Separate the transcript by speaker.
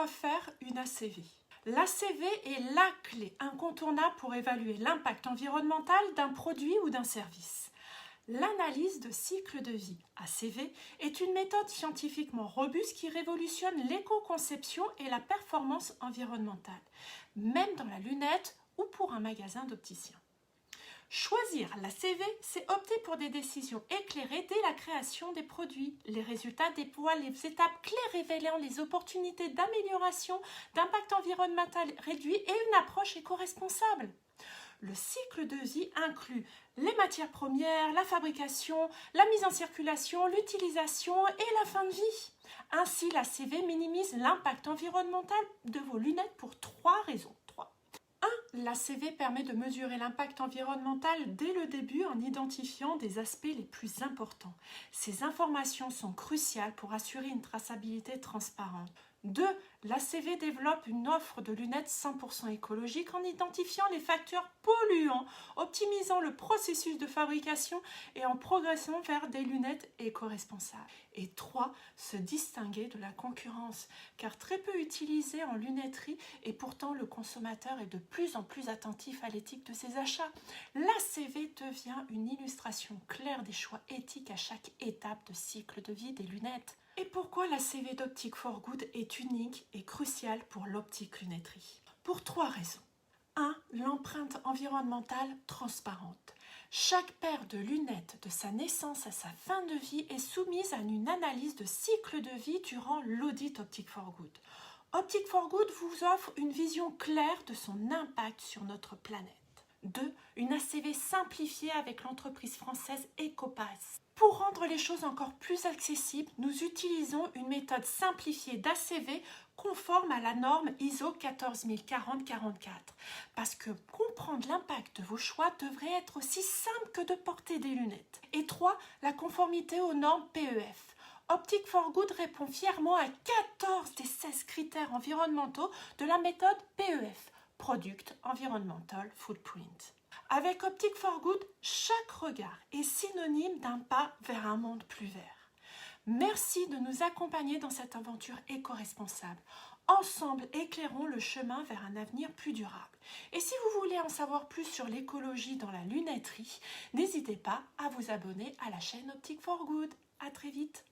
Speaker 1: doit faire une ACV? L'ACV est la clé incontournable pour évaluer l'impact environnemental d'un produit ou d'un service. L'analyse de cycle de vie, ACV, est une méthode scientifiquement robuste qui révolutionne l'éco-conception et la performance environnementale, même dans la lunette ou pour un magasin d'opticien. Choisir l'ACV, c'est opter pour des décisions éclairées dès la création des produits. Les résultats déploient les étapes clés révélant les opportunités d'amélioration, d'impact environnemental réduit et une approche éco-responsable. Le cycle de vie inclut les matières premières, la fabrication, la mise en circulation, l'utilisation et la fin de vie. Ainsi, l'ACV minimise l'impact environnemental de vos lunettes pour 3 raisons. L'ACV permet de mesurer l'impact environnemental dès le début en identifiant des aspects les plus importants. Ces informations sont cruciales pour assurer une traçabilité transparente. 2. L'ACV développe une offre de lunettes 100% écologiques en identifiant les facteurs polluants, optimisant le processus de fabrication et en progressant vers des lunettes éco-responsables. Et 3. Se distinguer de la concurrence, car très peu utilisé en lunetterie et pourtant le consommateur est de plus en plus attentif à l'éthique de ses achats. L'ACV devient une illustration claire des choix éthiques à chaque étape de cycle de vie des lunettes. Et pourquoi l'ACV d'Optic for Good est unique et cruciale pour l'optique lunetterie? Pour 3 raisons. 1. L'empreinte environnementale transparente. Chaque paire de lunettes de sa naissance à sa fin de vie est soumise à une analyse de cycle de vie durant l'audit Optic for Good. Optic for Good vous offre une vision claire de son impact sur notre planète. 2. Une ACV simplifiée avec l'entreprise française Ecopass. Pour rendre les choses encore plus accessibles, nous utilisons une méthode simplifiée d'ACV conforme à la norme ISO 14040-44. Parce que comprendre l'impact de vos choix devrait être aussi simple que de porter des lunettes. Et 3. La conformité aux normes PEF. Optic for Good répond fièrement à 14 des 16 critères environnementaux de la méthode PEF, Product Environmental Footprint. Avec Optic for Good, chaque regard est synonyme d'un pas vers un monde plus vert. Merci de nous accompagner dans cette aventure éco-responsable. Ensemble, éclairons le chemin vers un avenir plus durable. Et si vous voulez en savoir plus sur l'écologie dans la lunetterie, n'hésitez pas à vous abonner à la chaîne Optic for Good. À très vite.